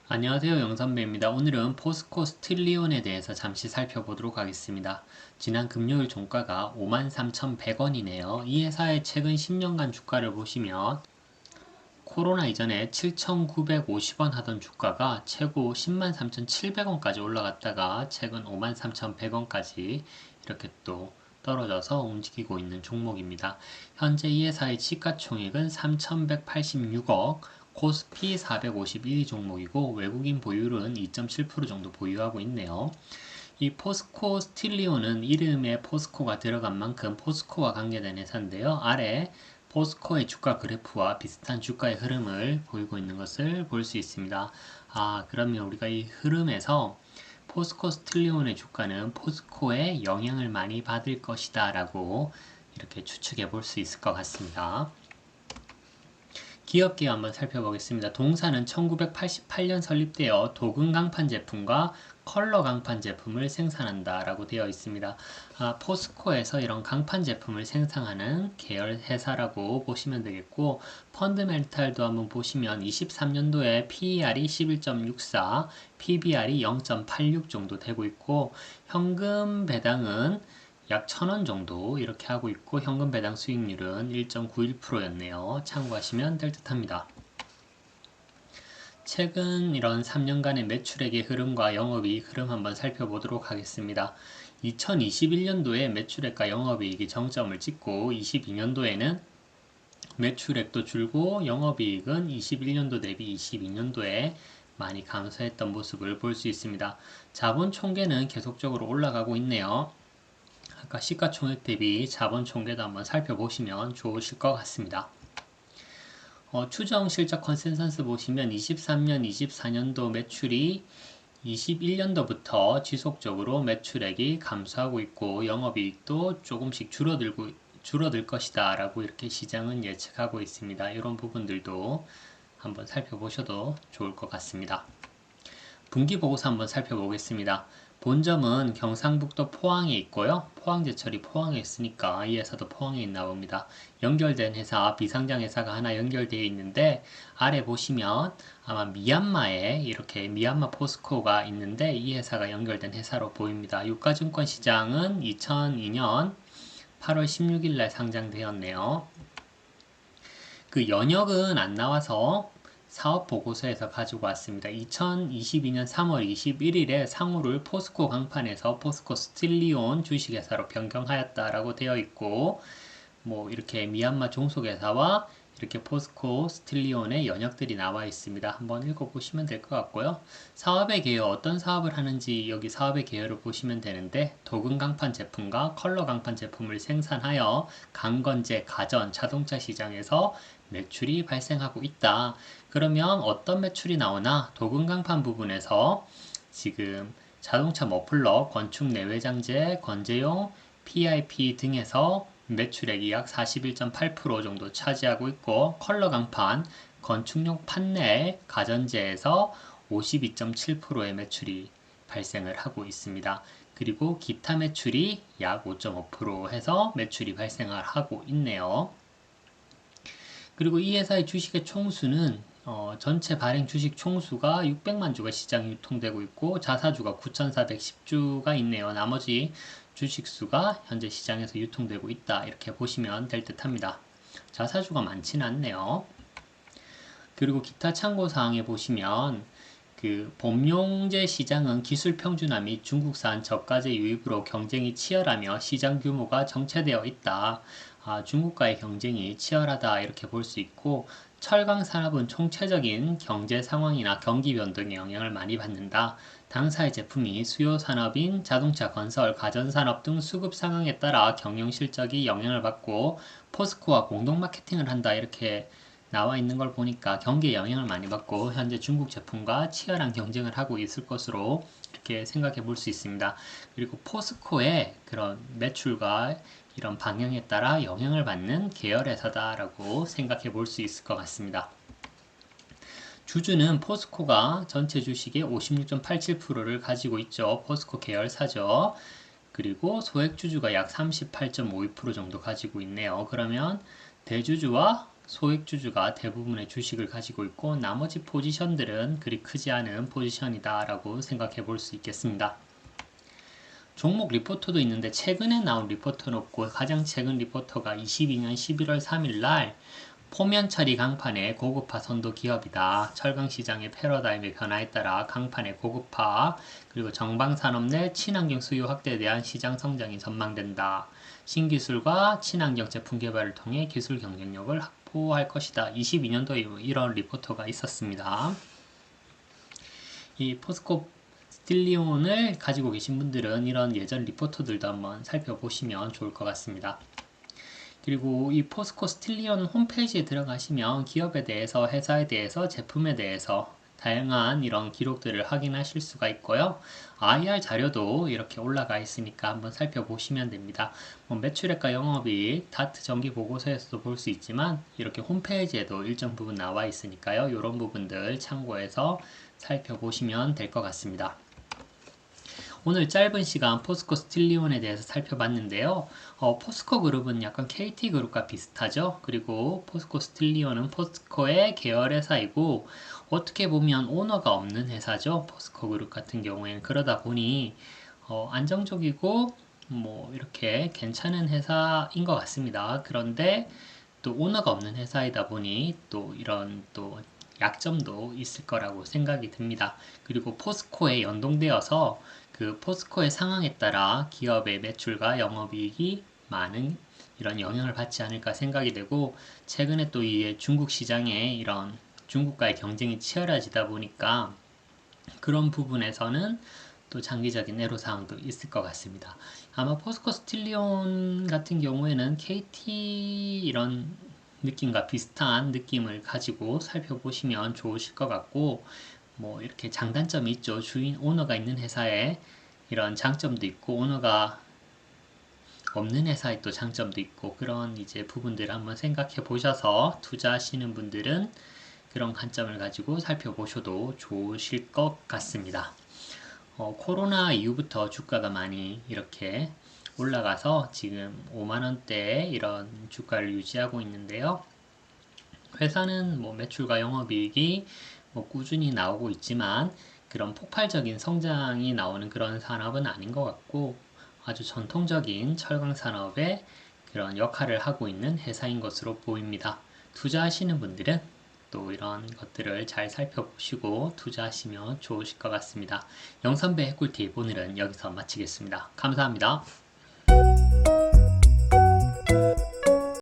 안녕하세요, 영선배입니다. 오늘은 포스코 스틸리온에 대해서 잠시 살펴보도록 하겠습니다. 지난 금요일 종가가 53,100원이네요. 이 회사의 최근 10년간 주가를 보시면 코로나 이전에 7,950원 하던 주가가 최고 103,700원까지 올라갔다가 최근 53,100원까지 이렇게 또 떨어져서 움직이고 있는 종목입니다. 현재 이 회사의 시가총액은 3,186억, 코스피 451 종목이고 외국인 보유율은 2.7% 정도 보유하고 있네요. 이 포스코 스틸리온은 이름에 포스코가 들어간 만큼 포스코와 관계된 회사인데요. 아래 포스코의 주가 그래프와 비슷한 주가의 흐름을 보이고 있는 것을 볼 수 있습니다. 그러면 우리가 이 흐름에서 포스코 스틸리온의 주가는 포스코에 영향을 많이 받을 것이다 라고 이렇게 추측해 볼 수 있을 것 같습니다. 기업계 한번 살펴보겠습니다. 동사는 1988년 설립되어 도금 강판 제품과 컬러 강판 제품을 생산한다 라고 되어 있습니다. 포스코에서 이런 강판 제품을 생산하는 계열 회사라고 보시면 되겠고, 펀드멘탈도 한번 보시면 23년도에 PER이 11.64, PBR이 0.86 정도 되고 있고, 현금 배당은 약 1,000원 정도 이렇게 하고 있고 현금 배당 수익률은 1.91%였네요. 참고하시면 될 듯합니다. 최근 이런 3년간의 매출액의 흐름과 영업이익 흐름 한번 살펴보도록 하겠습니다. 2021년도에 매출액과 영업이익이 정점을 찍고 22년도에는 매출액도 줄고 영업이익은 21년도 대비 22년도에 많이 감소했던 모습을 볼 수 있습니다. 자본 총계는 계속적으로 올라가고 있네요. 아까 시가총액 대비 자본 총계도 한번 살펴보시면 좋으실 것 같습니다. 추정 실적 컨센서스 보시면 23년, 24년도 매출이 21년도부터 지속적으로 매출액이 감소하고 있고 영업이익도 조금씩 줄어들 것이다 라고 이렇게 시장은 예측하고 있습니다. 이런 부분들도 한번 살펴보셔도 좋을 것 같습니다. 분기보고서 한번 살펴보겠습니다. 본점은 경상북도 포항에 있고요. 포항제철이 포항에 있으니까 이 회사도 포항에 있나 봅니다. 연결된 회사, 비상장 회사가 하나 연결되어 있는데 아래 보시면 아마 미얀마에 이렇게 미얀마 포스코가 있는데 이 회사가 연결된 회사로 보입니다. 유가증권 시장은 2002년 8월 16일 날 상장되었네요. 그 연역은 안 나와서 사업 보고서에서 가지고 왔습니다. 2022년 3월 21일에 상호를 포스코 강판에서 포스코 스틸리온 주식회사로 변경하였다라고 되어 있고, 뭐 이렇게 미얀마 종속회사와 이렇게 포스코 스틸리온의 연역들이 나와 있습니다. 한번 읽어보시면 될 것 같고요. 사업의 개요, 어떤 사업을 하는지 여기 사업의 개요를 보시면 되는데 도금 강판 제품과 컬러 강판 제품을 생산하여 강건제, 가전, 자동차 시장에서 매출이 발생하고 있다. 그러면 어떤 매출이 나오나 도금 강판 부분에서 지금 자동차 머플러, 건축 내외장재, 건재용, PIP 등에서 매출액이 약 41.8% 정도 차지하고 있고 컬러 강판, 건축용 판넬, 가전재에서 52.7%의 매출이 발생을 하고 있습니다. 그리고 기타 매출이 약 5.5% 해서 매출이 발생을 하고 있네요. 그리고 이 회사의 주식의 총수는 전체 발행 주식 총수가 600만 주가 시장에 유통되고 있고 자사주가 9,410주가 있네요. 나머지 주식수가 현재 시장에서 유통되고 있다. 이렇게 보시면 될 듯합니다. 자사주가 많지는 않네요. 그리고 기타 참고사항에 보시면 그 봄용제 시장은 기술 평준화 및 중국산 저가제 유입으로 경쟁이 치열하며 시장 규모가 정체되어 있다. 중국과의 경쟁이 치열하다 이렇게 볼 수 있고 철강 산업은 총체적인 경제 상황이나 경기 변동에 영향을 많이 받는다. 당사의 제품이 수요 산업인 자동차 건설, 가전산업 등 수급 상황에 따라 경영 실적이 영향을 받고 포스코와 공동 마케팅을 한다 이렇게 나와 있는 걸 보니까 경기에 영향을 많이 받고 현재 중국 제품과 치열한 경쟁을 하고 있을 것으로 이렇게 생각해 볼 수 있습니다. 그리고 포스코의 그런 매출과 이런 방향에 따라 영향을 받는 계열 회사다라고 생각해 볼 수 있을 것 같습니다. 주주는 포스코가 전체 주식의 56.87%를 가지고 있죠. 포스코 계열사죠. 그리고 소액주주가 약 38.52% 정도 가지고 있네요. 그러면 대주주와 소액주주가 대부분의 주식을 가지고 있고 나머지 포지션들은 그리 크지 않은 포지션이다 라고 생각해 볼 수 있겠습니다. 종목 리포터도 있는데 최근에 나온 리포터는 없고 가장 최근 리포터가 22년 11월 3일 날 포면 처리 강판의 고급화 선도 기업이다. 철강 시장의 패러다임의 변화에 따라 강판의 고급화 그리고 정방산업 내 친환경 수요 확대에 대한 시장 성장이 전망된다. 신기술과 친환경 제품 개발을 통해 기술 경쟁력을 확보할 것이다. 22년도에 이런 리포터가 있었습니다. 이 포스코 스틸리온을 가지고 계신 분들은 이런 예전 리포터들도 한번 살펴보시면 좋을 것 같습니다. 그리고 이 포스코 스틸리온 홈페이지에 들어가시면 기업에 대해서, 회사에 대해서, 제품에 대해서 다양한 이런 기록들을 확인하실 수가 있고요. IR 자료도 이렇게 올라가 있으니까 한번 살펴보시면 됩니다. 매출액과 영업이익, 다트 정기 보고서에서도 볼 수 있지만 이렇게 홈페이지에도 일정 부분 나와 있으니까요. 이런 부분들 참고해서 살펴보시면 될 것 같습니다. 오늘 짧은 시간 포스코 스틸리온에 대해서 살펴봤는데요. 포스코 그룹은 약간 KT 그룹과 비슷하죠. 그리고 포스코 스틸리온은 포스코의 계열 회사이고 어떻게 보면 오너가 없는 회사죠. 포스코 그룹 같은 경우에는 그러다 보니 안정적이고 뭐 이렇게 괜찮은 회사인 것 같습니다. 그런데 또 오너가 없는 회사이다 보니 또 이런 또 약점도 있을 거라고 생각이 듭니다. 그리고 포스코에 연동되어서 그 포스코의 상황에 따라 기업의 매출과 영업이익이 많은 이런 영향을 받지 않을까 생각이 되고 최근에 또 이 중국 시장에 이런 중국과의 경쟁이 치열해지다 보니까 그런 부분에서는 또 장기적인 애로사항도 있을 것 같습니다. 아마 포스코 스틸리온 같은 경우에는 KT 이런 느낌과 비슷한 느낌을 가지고 살펴보시면 좋으실 것 같고 뭐 이렇게 장단점이 있죠. 주인 오너가 있는 회사에 이런 장점도 있고 오너가 없는 회사에 또 장점도 있고 그런 이제 부분들을 한번 생각해 보셔서 투자하시는 분들은 그런 관점을 가지고 살펴보셔도 좋으실 것 같습니다. 코로나 이후부터 주가가 많이 이렇게 올라가서 지금 5만원대에 이런 주가를 유지하고 있는데요. 회사는 뭐 매출과 영업이익이 뭐 꾸준히 나오고 있지만 그런 폭발적인 성장이 나오는 그런 산업은 아닌 것 같고 아주 전통적인 철강 산업의 그런 역할을 하고 있는 회사인 것으로 보입니다. 투자하시는 분들은 또 이런 것들을 잘 살펴보시고 투자하시면 좋으실 것 같습니다. 영선배 해꿀팁 오늘은 여기서 마치겠습니다. 감사합니다.